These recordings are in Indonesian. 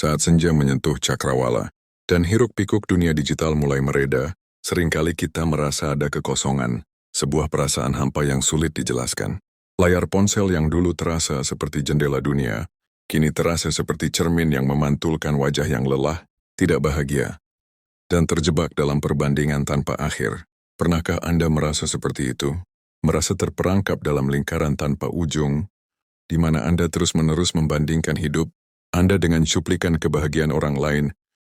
Saat senja menyentuh cakrawala dan hiruk-pikuk dunia digital mulai mereda, seringkali kita merasa ada kekosongan, sebuah perasaan hampa yang sulit dijelaskan. Layar ponsel yang dulu terasa seperti jendela dunia, kini terasa seperti cermin yang memantulkan wajah yang lelah, tidak bahagia, dan terjebak dalam perbandingan tanpa akhir. Pernahkah Anda merasa seperti itu? Merasa terperangkap dalam lingkaran tanpa ujung, di mana Anda terus-menerus membandingkan hidup Anda dengan cuplikan kebahagiaan orang lain,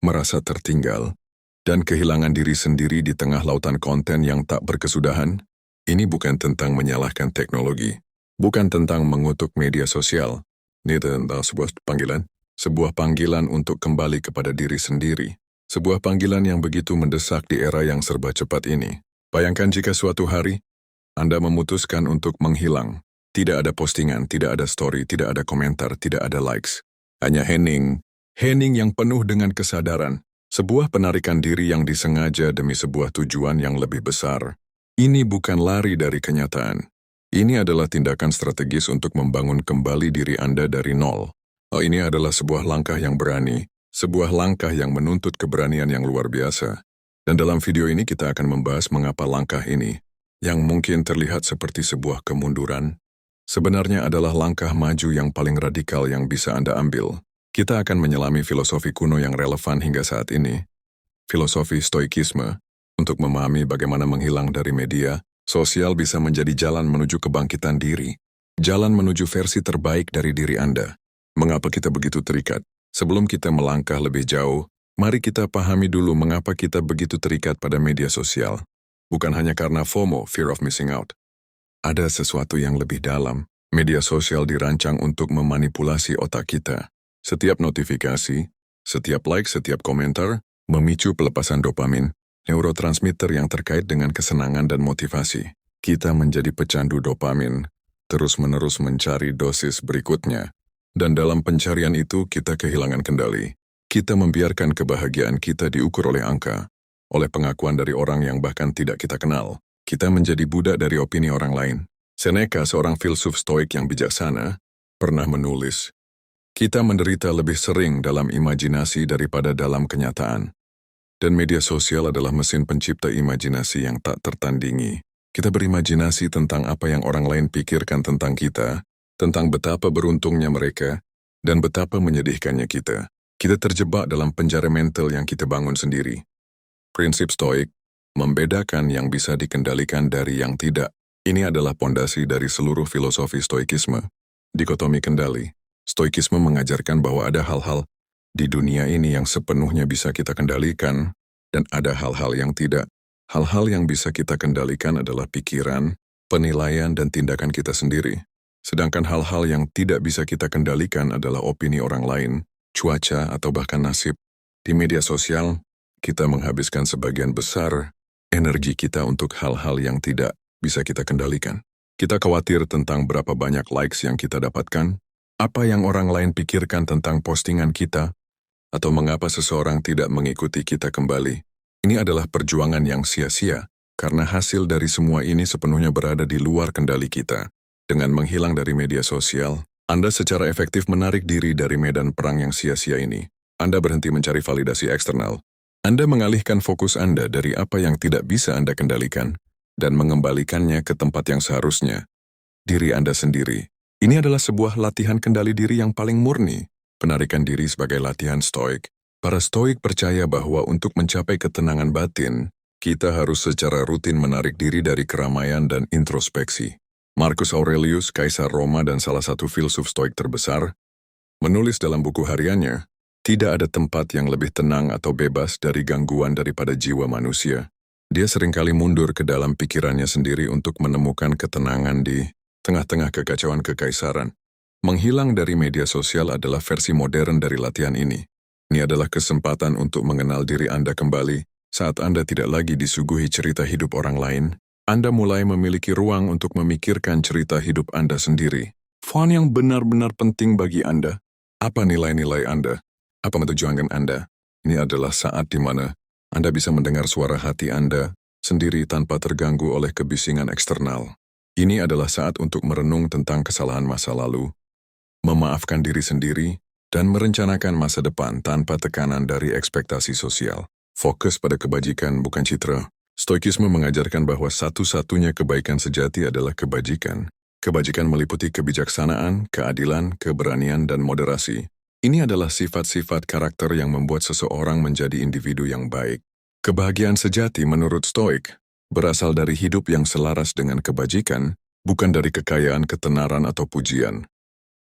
merasa tertinggal, dan kehilangan diri sendiri di tengah lautan konten yang tak berkesudahan? Ini bukan tentang menyalahkan teknologi, bukan tentang mengutuk media sosial. Ini tentang sebuah panggilan untuk kembali kepada diri sendiri. Sebuah panggilan yang begitu mendesak di era yang serba cepat ini. Bayangkan jika suatu hari, Anda memutuskan untuk menghilang. Tidak ada postingan, tidak ada story, tidak ada komentar, tidak ada likes. Hanya hening yang penuh dengan kesadaran. Sebuah penarikan diri yang disengaja demi sebuah tujuan yang lebih besar. Ini bukan lari dari kenyataan. Ini adalah tindakan strategis untuk membangun kembali diri Anda dari nol. Ini adalah sebuah langkah yang berani, sebuah langkah yang menuntut keberanian yang luar biasa. Dan dalam video ini kita akan membahas mengapa langkah ini, yang mungkin terlihat seperti sebuah kemunduran, sebenarnya adalah langkah maju yang paling radikal yang bisa Anda ambil. Kita akan menyelami filosofi kuno yang relevan hingga saat ini, filosofi stoikisme, untuk memahami bagaimana menghilang dari media sosial bisa menjadi jalan menuju kebangkitan diri, jalan menuju versi terbaik dari diri Anda. Mengapa kita begitu terikat? Sebelum kita melangkah lebih jauh, mari kita pahami dulu mengapa kita begitu terikat pada media sosial. Bukan hanya karena FOMO, fear of missing out. Ada sesuatu yang lebih dalam. Media sosial dirancang untuk memanipulasi otak kita. Setiap notifikasi, setiap like, setiap komentar, memicu pelepasan dopamin, neurotransmitter yang terkait dengan kesenangan dan motivasi. Kita menjadi pecandu dopamin, terus-menerus mencari dosis berikutnya. Dan dalam pencarian itu kita kehilangan kendali. Kita membiarkan kebahagiaan kita diukur oleh angka, oleh pengakuan dari orang yang bahkan tidak kita kenal. Kita menjadi budak dari opini orang lain. Seneca, seorang filsuf stoik yang bijaksana, pernah menulis, "Kita menderita lebih sering dalam imajinasi daripada dalam kenyataan." Dan media sosial adalah mesin pencipta imajinasi yang tak tertandingi. Kita berimajinasi tentang apa yang orang lain pikirkan tentang kita, tentang betapa beruntungnya mereka, dan betapa menyedihkannya kita. Kita terjebak dalam penjara mental yang kita bangun sendiri. Prinsip stoik, membedakan yang bisa dikendalikan dari yang tidak. Ini adalah pondasi dari seluruh filosofi stoikisme. Dikotomi kendali. Stoikisme mengajarkan bahwa ada hal-hal di dunia ini yang sepenuhnya bisa kita kendalikan, dan ada hal-hal yang tidak. Hal-hal yang bisa kita kendalikan adalah pikiran, penilaian, dan tindakan kita sendiri. Sedangkan hal-hal yang tidak bisa kita kendalikan adalah opini orang lain, cuaca, atau bahkan nasib. Di media sosial, kita menghabiskan sebagian besar energi kita untuk hal-hal yang tidak bisa kita kendalikan. Kita khawatir tentang berapa banyak likes yang kita dapatkan, apa yang orang lain pikirkan tentang postingan kita, atau mengapa seseorang tidak mengikuti kita kembali. Ini adalah perjuangan yang sia-sia, karena hasil dari semua ini sepenuhnya berada di luar kendali kita. Dengan menghilang dari media sosial, Anda secara efektif menarik diri dari medan perang yang sia-sia ini. Anda berhenti mencari validasi eksternal. Anda mengalihkan fokus Anda dari apa yang tidak bisa Anda kendalikan, dan mengembalikannya ke tempat yang seharusnya. Diri Anda sendiri. Ini adalah sebuah latihan kendali diri yang paling murni. Penarikan diri sebagai latihan stoik. Para stoik percaya bahwa untuk mencapai ketenangan batin, kita harus secara rutin menarik diri dari keramaian dan introspeksi. Marcus Aurelius, kaisar Roma dan salah satu filsuf stoik terbesar, menulis dalam buku hariannya, tidak ada tempat yang lebih tenang atau bebas dari gangguan daripada jiwa manusia. Dia seringkali mundur ke dalam pikirannya sendiri untuk menemukan ketenangan di tengah-tengah kekacauan kekaisaran. Menghilang dari media sosial adalah versi modern dari latihan ini. Ini adalah kesempatan untuk mengenal diri Anda kembali saat Anda tidak lagi disuguhi cerita hidup orang lain. Anda mulai memiliki ruang untuk memikirkan cerita hidup Anda sendiri. Font yang benar-benar penting bagi Anda. Apa nilai-nilai Anda? Apa tujuan Anda? Ini adalah saat di mana Anda bisa mendengar suara hati Anda sendiri tanpa terganggu oleh kebisingan eksternal. Ini adalah saat untuk merenung tentang kesalahan masa lalu, memaafkan diri sendiri, dan merencanakan masa depan tanpa tekanan dari ekspektasi sosial. Fokus pada kebajikan bukan citra. Stoikisme mengajarkan bahwa satu-satunya kebaikan sejati adalah kebajikan. Kebajikan meliputi kebijaksanaan, keadilan, keberanian, dan moderasi. Ini adalah sifat-sifat karakter yang membuat seseorang menjadi individu yang baik. Kebahagiaan sejati menurut Stoik berasal dari hidup yang selaras dengan kebajikan, bukan dari kekayaan, ketenaran, atau pujian.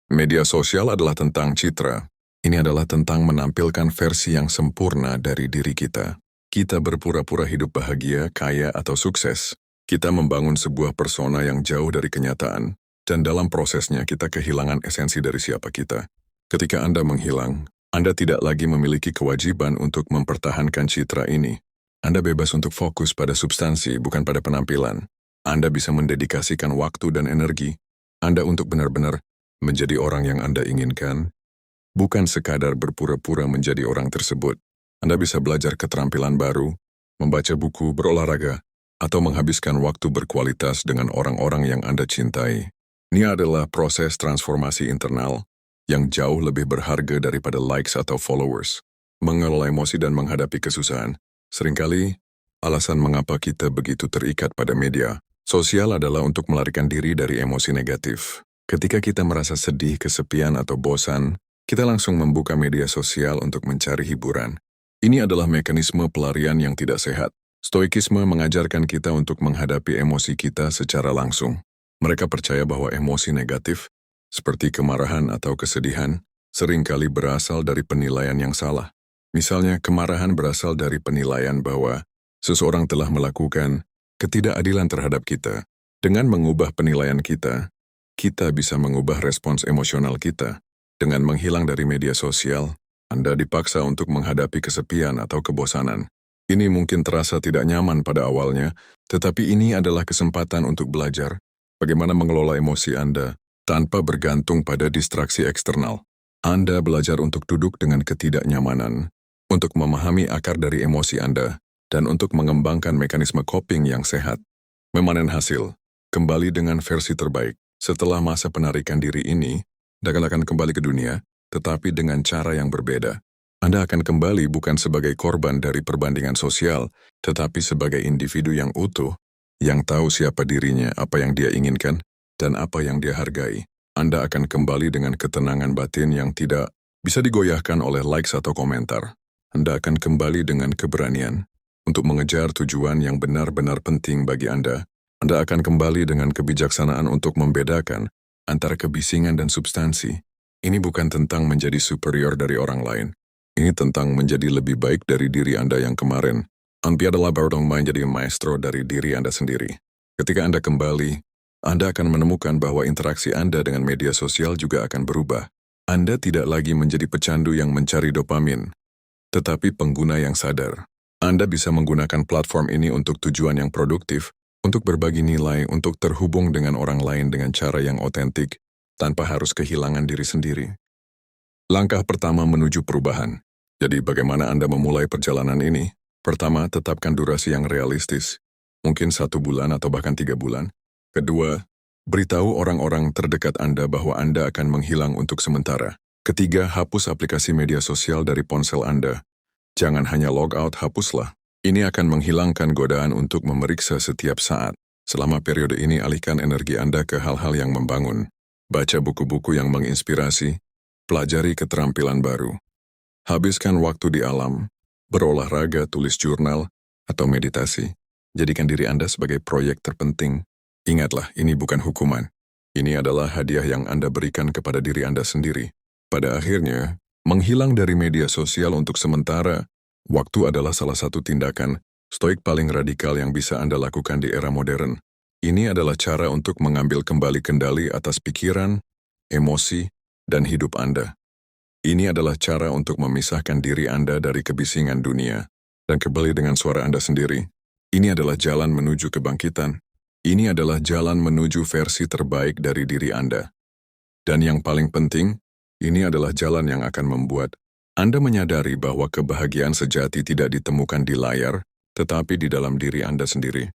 Media sosial adalah tentang citra. Ini adalah tentang menampilkan versi yang sempurna dari diri kita. Kita berpura-pura hidup bahagia, kaya, atau sukses. Kita membangun sebuah persona yang jauh dari kenyataan, dan dalam prosesnya kita kehilangan esensi dari siapa kita. Ketika Anda menghilang, Anda tidak lagi memiliki kewajiban untuk mempertahankan citra ini. Anda bebas untuk fokus pada substansi, bukan pada penampilan. Anda bisa mendedikasikan waktu dan energi Anda untuk benar-benar menjadi orang yang Anda inginkan, bukan sekadar berpura-pura menjadi orang tersebut. Anda bisa belajar keterampilan baru, membaca buku, berolahraga, atau menghabiskan waktu berkualitas dengan orang-orang yang Anda cintai. Ini adalah proses transformasi internal yang jauh lebih berharga daripada likes atau followers. Mengelola emosi dan menghadapi kesusahan. Seringkali, alasan mengapa kita begitu terikat pada media sosial adalah untuk melarikan diri dari emosi negatif. Ketika kita merasa sedih, kesepian, atau bosan, kita langsung membuka media sosial untuk mencari hiburan. Ini adalah mekanisme pelarian yang tidak sehat. Stoikisme mengajarkan kita untuk menghadapi emosi kita secara langsung. Mereka percaya bahwa emosi negatif, seperti kemarahan atau kesedihan, seringkali berasal dari penilaian yang salah. Misalnya, kemarahan berasal dari penilaian bahwa seseorang telah melakukan ketidakadilan terhadap kita. Dengan mengubah penilaian kita bisa mengubah respons emosional kita. Dengan menghilang dari media sosial, Anda dipaksa untuk menghadapi kesepian atau kebosanan. Ini mungkin terasa tidak nyaman pada awalnya, tetapi ini adalah kesempatan untuk belajar bagaimana mengelola emosi Anda tanpa bergantung pada distraksi eksternal. Anda belajar untuk duduk dengan ketidaknyamanan, untuk memahami akar dari emosi Anda, dan untuk mengembangkan mekanisme coping yang sehat. Memanen hasil, kembali dengan versi terbaik. Setelah masa penarikan diri ini, Anda akan kembali ke dunia, tetapi dengan cara yang berbeda. Anda akan kembali bukan sebagai korban dari perbandingan sosial, tetapi sebagai individu yang utuh, yang tahu siapa dirinya, apa yang dia inginkan, dan apa yang dia hargai. Anda akan kembali dengan ketenangan batin yang tidak bisa digoyahkan oleh likes atau komentar. Anda akan kembali dengan keberanian untuk mengejar tujuan yang benar-benar penting bagi Anda. Anda akan kembali dengan kebijaksanaan untuk membedakan antara kebisingan dan substansi. Ini bukan tentang menjadi superior dari orang lain. Ini tentang menjadi lebih baik dari diri Anda yang kemarin. Anda adalah baru menjadi maestro dari diri Anda sendiri. Ketika Anda kembali, Anda akan menemukan bahwa interaksi Anda dengan media sosial juga akan berubah. Anda tidak lagi menjadi pecandu yang mencari dopamin, tetapi pengguna yang sadar. Anda bisa menggunakan platform ini untuk tujuan yang produktif, untuk berbagi nilai, untuk terhubung dengan orang lain dengan cara yang otentik, tanpa harus kehilangan diri sendiri. Langkah pertama menuju perubahan. Jadi bagaimana Anda memulai perjalanan ini? Pertama, tetapkan durasi yang realistis. Mungkin 1 bulan atau bahkan 3 bulan. Kedua, beritahu orang-orang terdekat Anda bahwa Anda akan menghilang untuk sementara. Ketiga, hapus aplikasi media sosial dari ponsel Anda. Jangan hanya log out, hapuslah. Ini akan menghilangkan godaan untuk memeriksa setiap saat. Selama periode ini, alihkan energi Anda ke hal-hal yang membangun. Baca buku-buku yang menginspirasi, pelajari keterampilan baru. Habiskan waktu di alam, berolahraga, tulis jurnal, atau meditasi. Jadikan diri Anda sebagai proyek terpenting. Ingatlah, ini bukan hukuman. Ini adalah hadiah yang Anda berikan kepada diri Anda sendiri. Pada akhirnya, menghilang dari media sosial untuk sementara, waktu adalah salah satu tindakan stoik paling radikal yang bisa Anda lakukan di era modern. Ini adalah cara untuk mengambil kembali kendali atas pikiran, emosi, dan hidup Anda. Ini adalah cara untuk memisahkan diri Anda dari kebisingan dunia dan kembali dengan suara Anda sendiri. Ini adalah jalan menuju kebangkitan. Ini adalah jalan menuju versi terbaik dari diri Anda. Dan yang paling penting, ini adalah jalan yang akan membuat Anda menyadari bahwa kebahagiaan sejati tidak ditemukan di layar, tetapi di dalam diri Anda sendiri.